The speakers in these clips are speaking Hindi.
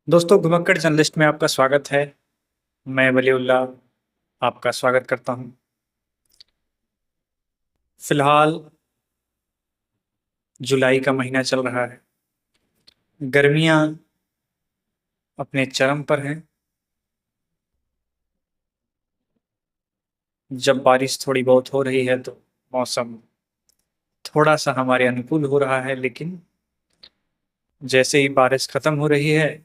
दोस्तों, घुमक्कड़ जर्नलिस्ट में आपका स्वागत है। मैं वलीउल्लाह आपका स्वागत करता हूं। फिलहाल जुलाई का महीना चल रहा है। गर्मियां अपने चरम पर हैं। जब बारिश थोड़ी बहुत हो रही है तो मौसम थोड़ा सा हमारे अनुकूल हो रहा है, लेकिन जैसे ही बारिश खत्म हो रही है,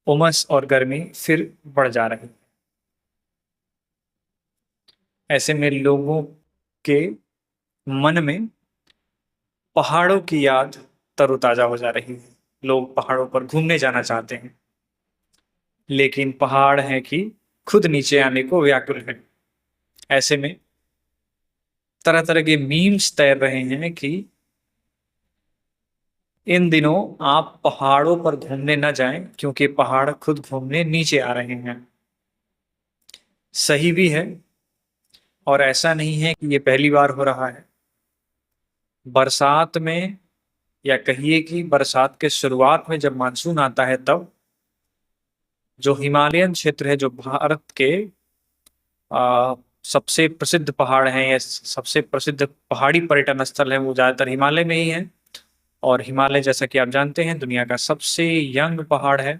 उमस और गर्मी फिर बढ़ जा रही है। ऐसे में लोगों के मन में पहाड़ों की याद तरोताजा हो जा रही है। लोग पहाड़ों पर घूमने जाना चाहते हैं, लेकिन पहाड़ है कि खुद नीचे आने को व्याकुल है। ऐसे में तरह तरह के मीम्स तैर रहे हैं कि इन दिनों आप पहाड़ों पर घूमने न जाएं, क्योंकि पहाड़ खुद घूमने नीचे आ रहे हैं। सही भी है, और ऐसा नहीं है कि ये पहली बार हो रहा है। बरसात में, या कहिए कि बरसात के शुरुआत में जब मानसून आता है, तब जो हिमालयन क्षेत्र है, जो भारत के आ, सबसे प्रसिद्ध पहाड़ हैं या सबसे प्रसिद्ध पहाड़ी पर्यटन स्थल है, वो ज्यादातर हिमालय में ही है। और हिमालय, जैसा कि आप जानते हैं, दुनिया का सबसे यंग पहाड़ है।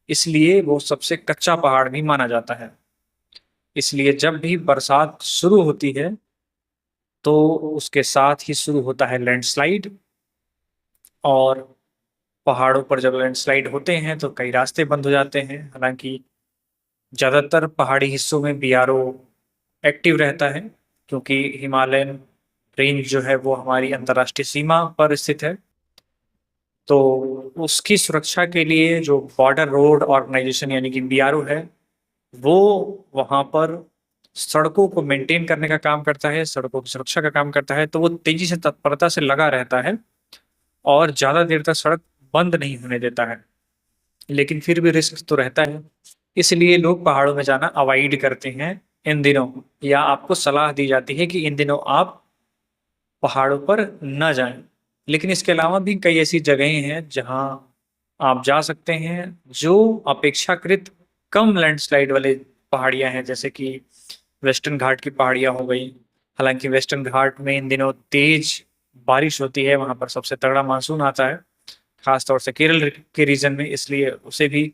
इसलिए वो सबसे कच्चा पहाड़ भी माना जाता है। इसलिए जब भी बरसात शुरू होती है तो उसके साथ ही शुरू होता है लैंडस्लाइड। और पहाड़ों पर जब लैंडस्लाइड होते हैं तो कई रास्ते बंद हो जाते हैं। हालांकि ज्यादातर पहाड़ी हिस्सों में बीआरओ एक्टिव रहता है, क्योंकि हिमालयन रेंज जो है वो हमारी अंतर्राष्ट्रीय सीमा पर स्थित है। तो उसकी सुरक्षा के लिए जो बॉर्डर रोड ऑर्गेनाइजेशन यानी कि बीआरओ है, वो वहां पर सड़कों को मेंटेन करने का काम करता है, सड़कों की सुरक्षा का काम करता है। तो वो तेजी से, तत्परता से लगा रहता है और ज्यादा देर तक सड़क बंद नहीं होने देता है। लेकिन फिर भी रिस्क तो रहता है। इसलिए लोग पहाड़ों में जाना अवॉइड करते हैं इन दिनों, या आपको सलाह दी जाती है कि इन दिनों आप पहाड़ों पर न जाएं। लेकिन इसके अलावा भी कई ऐसी जगहें हैं जहां आप जा सकते हैं, जो अपेक्षाकृत कम लैंडस्लाइड वाले पहाड़ियां हैं, जैसे कि वेस्टर्न घाट की पहाड़ियां हो गई। हालांकि वेस्टर्न घाट में इन दिनों तेज बारिश होती है, वहां पर सबसे तगड़ा मानसून आता है, खासतौर से केरल के रीजन में, इसलिए उसे भी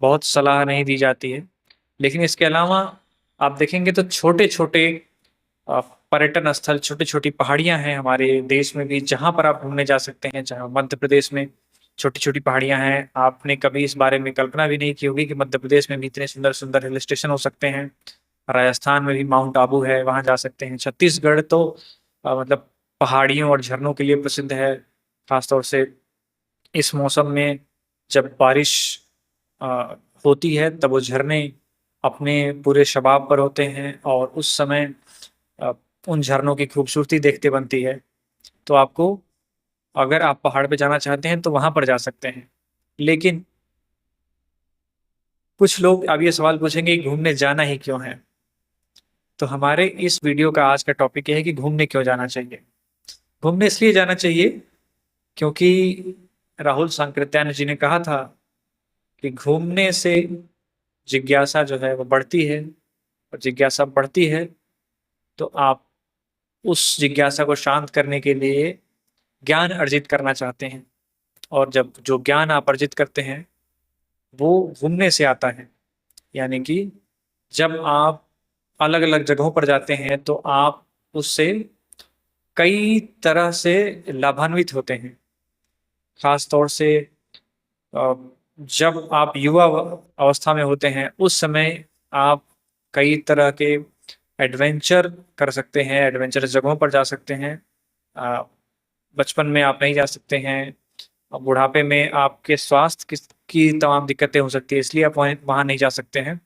बहुत सलाह नहीं दी जाती है। लेकिन इसके अलावा आप देखेंगे तो छोटे छोटे पर्यटन स्थल, छोटी छोटी पहाड़ियां हैं हमारे देश में भी, जहां पर आप घूमने जा सकते हैं। जहां मध्य प्रदेश में छोटी छोटी पहाड़ियां हैं, आपने कभी इस बारे में कल्पना भी नहीं की होगी कि मध्य प्रदेश में भी इतने सुंदर सुंदर हिल स्टेशन हो सकते हैं। राजस्थान में भी माउंट आबू है, वहां जा सकते हैं। छत्तीसगढ़ तो मतलब पहाड़ियों और झरनों के लिए प्रसिद्ध है। खासतौर से इस मौसम में जब बारिश अ, होती है, तब वो झरने अपने पूरे शबाब पर होते हैं, और उस समय अ, उन झरनों की खूबसूरती देखते बनती है। तो आपको, अगर आप पहाड़ पे जाना चाहते हैं तो वहां पर जा सकते हैं। लेकिन कुछ लोग अब ये सवाल पूछेंगे कि घूमने जाना ही क्यों है। तो हमारे इस वीडियो का आज का टॉपिक ये है कि घूमने क्यों जाना चाहिए। घूमने इसलिए जाना चाहिए क्योंकि राहुल सांकृत्यायन जी ने कहा था कि घूमने से जिज्ञासा जो है वो बढ़ती है, और जिज्ञासा बढ़ती है तो आप उस जिज्ञासा को शांत करने के लिए ज्ञान अर्जित करना चाहते हैं। और जब जो ज्ञान आप अर्जित करते हैं वो घूमने से आता है। यानी कि जब आप अलग अलग जगहों पर जाते हैं तो आप उससे कई तरह से लाभान्वित होते हैं। खास तौर से अ, जब आप युवा अवस्था में होते हैं, उस समय आप कई तरह के एडवेंचर कर सकते हैं, एडवेंचरस जगहों पर जा सकते हैं। अ, बचपन में आप नहीं जा सकते हैं, और बुढ़ापे में आपके स्वास्थ्य की तमाम दिक्कतें हो सकती है, इसलिए आप वहाँ वहाँ नहीं जा सकते हैं।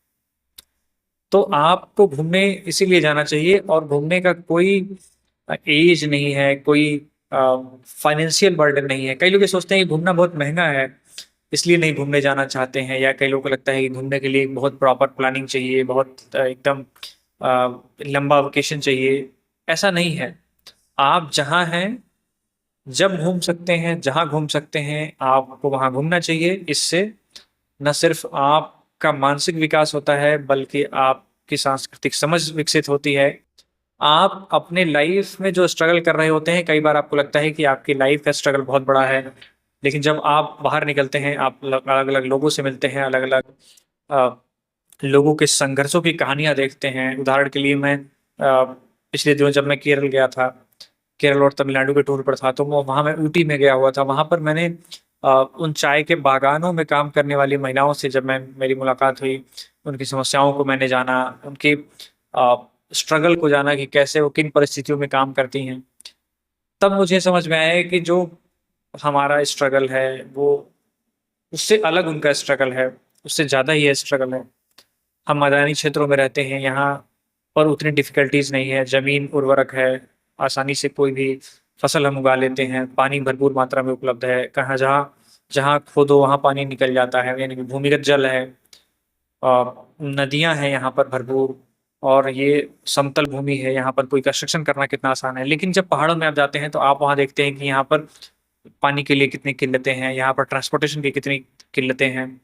तो आपको घूमने इसीलिए जाना चाहिए, और घूमने का कोई एज नहीं है, कोई फाइनेंशियल बर्डन नहीं है। कई लोग ये सोचते हैं कि घूमना बहुत महंगा है, इसलिए नहीं घूमने जाना चाहते हैं। या कई लोगों को लगता है कि घूमने के लिए बहुत प्रॉपर प्लानिंग चाहिए, बहुत एकदम लंबा वेकेशन चाहिए। ऐसा नहीं है। आप जहाँ हैं जब घूम सकते हैं, जहाँ घूम सकते हैं, आपको वहाँ घूमना चाहिए। इससे न सिर्फ आपका मानसिक विकास होता है, बल्कि आपकी सांस्कृतिक समझ विकसित होती है। आप अपने लाइफ में जो स्ट्रगल कर रहे होते हैं, कई बार आपको लगता है कि आपकी लाइफ का स्ट्रगल बहुत बड़ा है, लेकिन जब आप बाहर निकलते हैं, आप अलग-अलग लोगों से मिलते हैं, अलग-अलग लोगों के संघर्षों की कहानियाँ देखते हैं। उदाहरण के लिए मैं पिछले दिनों जब मैं केरल गया था, केरल और तमिलनाडु के टूर पर था, तो वो वहाँ मैं ऊटी में गया हुआ था। वहाँ पर मैंने उन चाय के बागानों में काम करने वाली महिलाओं से जब मैं मेरी मुलाकात हुई, उनकी समस्याओं को मैंने जाना, उनकी स्ट्रगल को जाना कि कैसे वो किन परिस्थितियों में काम करती हैं। तब मुझे समझ में आया कि जो हमारा स्ट्रगल है, वो उससे अलग उनका स्ट्रगल है, उससे ज़्यादा ही है स्ट्रगल है। हम मैदानी क्षेत्रों में रहते हैं, यहाँ पर उतनी डिफ़िकल्टीज़ नहीं है, ज़मीन उर्वरक है, आसानी से कोई भी फसल हम उगा लेते हैं, पानी भरपूर मात्रा में उपलब्ध है, कहाँ जहाँ जहाँ खोदो वहाँ पानी निकल जाता है, यानी कि भूमिगत जल है। नदियाँ हैं यहाँ पर भरपूर, और ये समतल भूमि है, यहाँ पर कोई कंस्ट्रक्शन करना कितना आसान है। लेकिन जब पहाड़ों में आप जाते हैं, तो आप वहाँ देखते हैं कि यहाँ पर पानी के लिए कितनी किल्लतें हैं, यहाँ पर ट्रांसपोर्टेशन की कितनी किल्लतें हैं।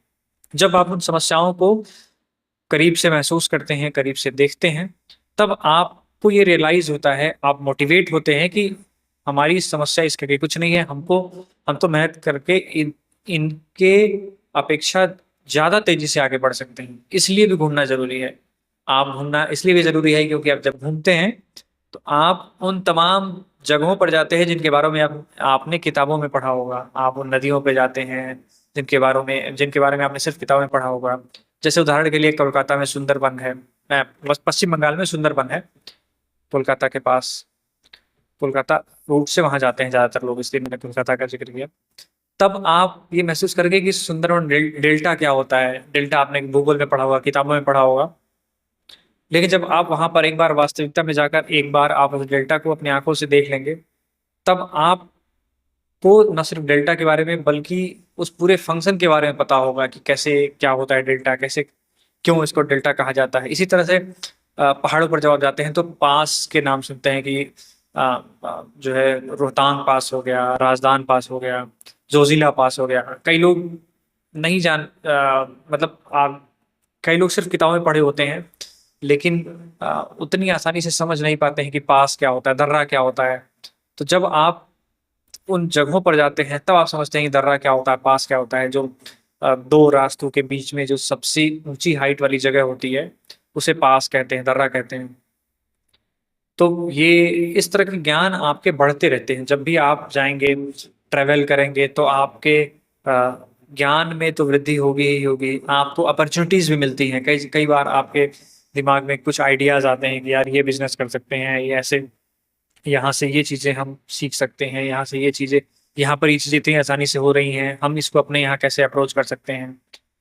जब आप उन समस्याओं को करीब से महसूस करते हैं, करीब से देखते हैं, तब आपको ये रियलाइज़ होता है, आप मोटिवेट होते हैं कि हमारी समस्या इसके आगे कुछ नहीं है, हम तो मेहनत करके इनके अपेक्षा ज़्यादा तेज़ी से आगे बढ़ सकते हैं। इसलिए भी घूमना ज़रूरी है। आप घूमना इसलिए भी ज़रूरी है क्योंकि आप जब घूमते हैं, तो आप उन तमाम जगहों पर जाते हैं जिनके बारे में आपने किताबों में पढ़ा होगा। आप उन नदियों पे जाते हैं, जिनके बारे में आपने सिर्फ़ किताबों में पढ़ा होगा। जैसे उदाहरण के लिए कोलकाता में सुंदरबन है, पश्चिम बंगाल में सुंदरबन है, कोलकाता के पास। कोलकाता रूट से वहाँ जाते हैं ज़्यादातर लोग, इसलिए मैंने कोलकाता का ज़िक्र किया। तब आप ये महसूस करेंगे कि सुंदरबन डेल्टा क्या होता है। डेल्टा आपने गूगल में पढ़ा होगा, किताबों में पढ़ा होगा। लेकिन जब आप वहाँ पर एक बार वास्तविकता में जाकर एक बार आप उस डेल्टा को अपनी आँखों से देख लेंगे, तब आपको न सिर्फ़ डेल्टा के बारे में, बल्कि उस पूरे फ़ंक्शन के बारे में पता होगा कि कैसे क्या होता है डेल्टा, कैसे क्यों इसको डेल्टा कहा जाता है। इसी तरह से पहाड़ों पर जब आप जाते हैं, तो पास के नाम सुनते हैं कि जो है रोहतांग पास हो गया, राजदान पास हो गया, जोजिला पास हो गया। कई लोग नहीं मतलब कई लोग सिर्फ़ किताबों में पढ़े होते हैं, लेकिन उतनी आसानी से समझ नहीं पाते हैं कि पास क्या होता है, दर्रा क्या होता है। तो जब आप उन जगहों पर जाते हैं, तब आप समझते हैं कि दर्रा क्या होता है, पास क्या होता है। जो 2 रास्तों के बीच में जो सबसे ऊँची हाइट वाली जगह होती है, उसे पास कहते हैं, दर्रा कहते हैं। तो ये इस तरह के ज्ञान आपके बढ़ते रहते हैं। जब भी आप जाएँगे, ट्रैवल करेंगे, तो आपके ज्ञान में तो वृद्धि होगी ही होगी। आपको अपॉर्च्युनिटीज़ भी मिलती हैं। कई कई बार आपके दिमाग में कुछ आइडियाज़ आते हैं कि यार ये बिज़नेस कर सकते हैं, ये ऐसे यहाँ से ये चीज़ें हम सीख सकते हैं, यहाँ से ये चीज़ें, यहाँ पर ये चीज़ें इतनी आसानी से हो रही हैं, हम इसको अपने यहाँ कैसे अप्रोच कर सकते हैं।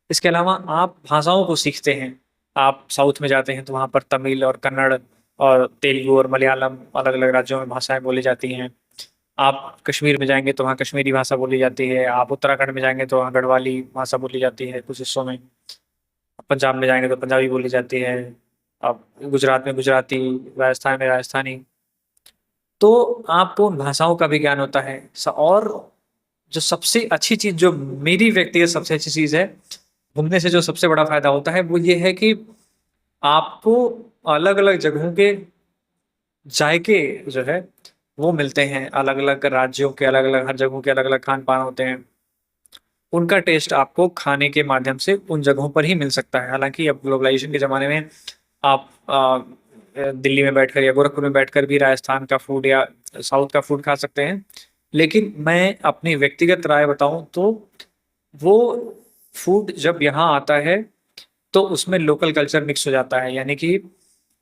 इसके अलावा आप भाषाओं को सीखते हैं। आप साउथ में जाते हैं, तो वहाँ पर तमिल और कन्नड़ और तेलुगु और मलयालम अलग-अलग राज्यों में भाषाएँ बोली जाती हैं। आप कश्मीर में जाएँगे, तो वहाँ कश्मीरी भाषा बोली जाती है। आप उत्तराखंड में जाएँगे, तो वहाँ गढ़वाली भाषा बोली जाती है कुछ हिस्सों में। पंजाब में जाएँगे, तो पंजाबी बोली जाती है। आप गुजरात में गुजराती, राजस्थान में राजस्थानी। तो आपको उन भाषाओं का भी ज्ञान होता है। और जो सबसे अच्छी चीज़, जो मेरी व्यक्तिगत सबसे अच्छी चीज़ है, घूमने से जो सबसे बड़ा फ़ायदा होता है, वो ये है कि आपको अलग-अलग जगहों के जायके जो है, वो मिलते हैं। अलग-अलग राज्यों के अलग-अलग, हर जगहों के अलग-अलग खान-पान होते हैं। उनका टेस्ट आपको खाने के माध्यम से उन जगहों पर ही मिल सकता है। हालाँकि अब ग्लोबलाइज़ेशन के ज़माने में आप दिल्ली में बैठकर या गोरखपुर में बैठकर भी राजस्थान का फूड या साउथ का फूड खा सकते हैं। लेकिन मैं अपनी व्यक्तिगत राय बताऊँ, तो वो फूड जब यहाँ आता है, तो उसमें लोकल कल्चर मिक्स हो जाता है। यानी कि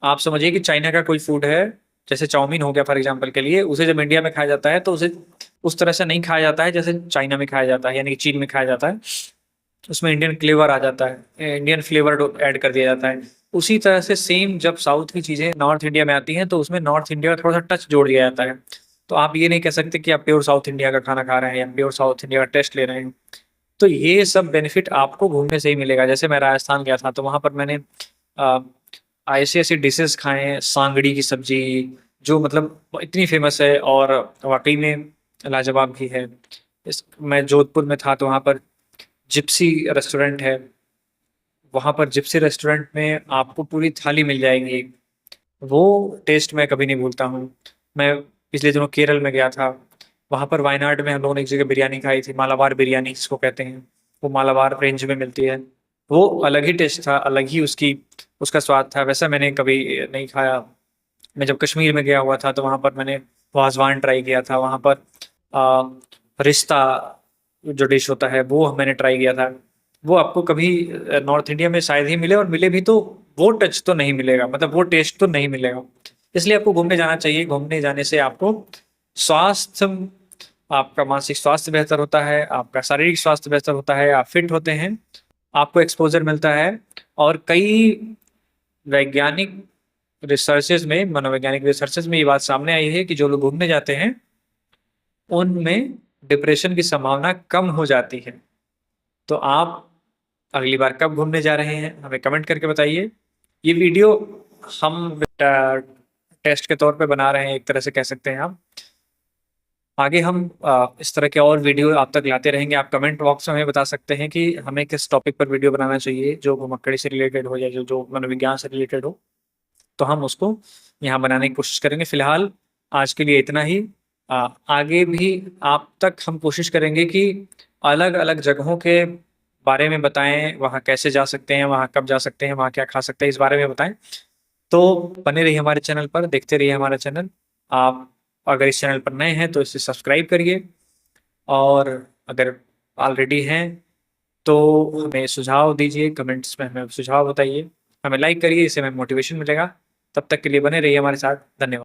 आप समझिए कि चाइना का कोई फूड है, जैसे चाउमीन हो गया फॉर एग्ज़ाम्पल के लिए, उसे जब इंडिया में खाया जाता है, तो उसे उस तरह से नहीं खाया जाता है जैसे चाइना में खाया जाता है, यानी कि चीन में खाया जाता है। उसमें इंडियन फ्लेवर आ जाता है, इंडियन फ्लेवर ऐड कर दिया जाता है। उसी तरह से सेम जब साउथ की चीज़ें नॉर्थ इंडिया में आती हैं, तो उसमें नॉर्थ इंडिया का थोड़ा-सा टच जोड़ दिया जाता है। तो आप ये नहीं कह सकते कि आप प्योर साउथ इंडिया का खाना खा रहे हैं या प्योर साउथ इंडिया का टेस्ट ले रहे हैं। तो ये सब बेनिफिट आपको घूमने से ही मिलेगा। जैसे मैं राजस्थान गया था, तो वहाँ पर मैंने अ, ऐसी-ऐसी डिशेज़ खाए हैं, सांगड़ी की सब्ज़ी, जो मतलब इतनी फ़ेमस है, और वाक़ई में लाजवाब भी है। मैं जोधपुर में था तो वहाँ पर जिप्सी रेस्टोरेंट है। वहाँ पर जिप्सी रेस्टोरेंट में आपको पूरी थाली मिल जाएगी। वो टेस्ट मैं कभी नहीं भूलता हूँ। मैं पिछले दिनों केरल में गया था। वहाँ पर वायनाड में हम लोगों ने एक जगह बिरयानी खाई थी, मालाबार बिरयानी जिसको कहते हैं। वो मालाबार रेंज में मिलती है। वो अलग ही टेस्ट था, अलग ही उसका स्वाद था। वैसा मैंने कभी नहीं खाया। मैं जब कश्मीर में गया हुआ था तो वहाँ पर मैंने वाजवान ट्राई किया था। वहाँ पर आ, रिश्ता जो डिश होता है वो मैंने ट्राई किया था। वो आपको कभी नॉर्थ इंडिया में शायद ही मिले, और मिले भी तो वो टच तो नहीं मिलेगा, मतलब वो टेस्ट तो नहीं मिलेगा। इसलिए आपको घूमने जाना चाहिए। घूमने जाने से आपको स्वास्थ्य, आपका मानसिक स्वास्थ्य बेहतर होता है, आपका शारीरिक स्वास्थ्य बेहतर होता है, आप फिट होते हैं, आपको एक्सपोजर मिलता है। और कई वैज्ञानिक रिसर्चेज में, मनोवैज्ञानिक रिसर्चेज में ये बात सामने आई है कि जो लोग घूमने जाते हैं उनमें डिप्रेशन की संभावना कम हो जाती है। तो आप अगली बार कब घूमने जा रहे हैं हमें कमेंट करके बताइए। ये वीडियो हम टेस्ट के तौर पे बना रहे हैं, एक तरह से कह सकते हैं आप। आगे हम इस तरह के और वीडियो आप तक लाते रहेंगे। आप कमेंट बॉक्स में हमें बता सकते हैं कि हमें किस टॉपिक पर वीडियो बनाना चाहिए, जो घुमक्कड़ी से रिलेटेड हो या जो मनोविज्ञान से रिलेटेड हो, तो हम उसको यहाँ बनाने की कोशिश करेंगे। फिलहाल आज के लिए इतना ही। आगे भी आप तक हम कोशिश करेंगे कि अलग अलग जगहों के बारे में बताएं, वहाँ कैसे जा सकते हैं, वहाँ कब जा सकते हैं, वहाँ क्या खा सकते हैं, इस बारे में बताएं। तो बने रहिए हमारे चैनल पर, देखते रहिए हमारा चैनल। आप अगर इस चैनल पर नए हैं तो इसे सब्सक्राइब करिए, और अगर ऑलरेडी हैं तो हमें सुझाव दीजिए, कमेंट्स में हमें सुझाव बताइए, हमें लाइक करिए, इससे हमें मोटिवेशन मिलेगा। तब तक के लिए बने रहिए हमारे साथ। धन्यवाद।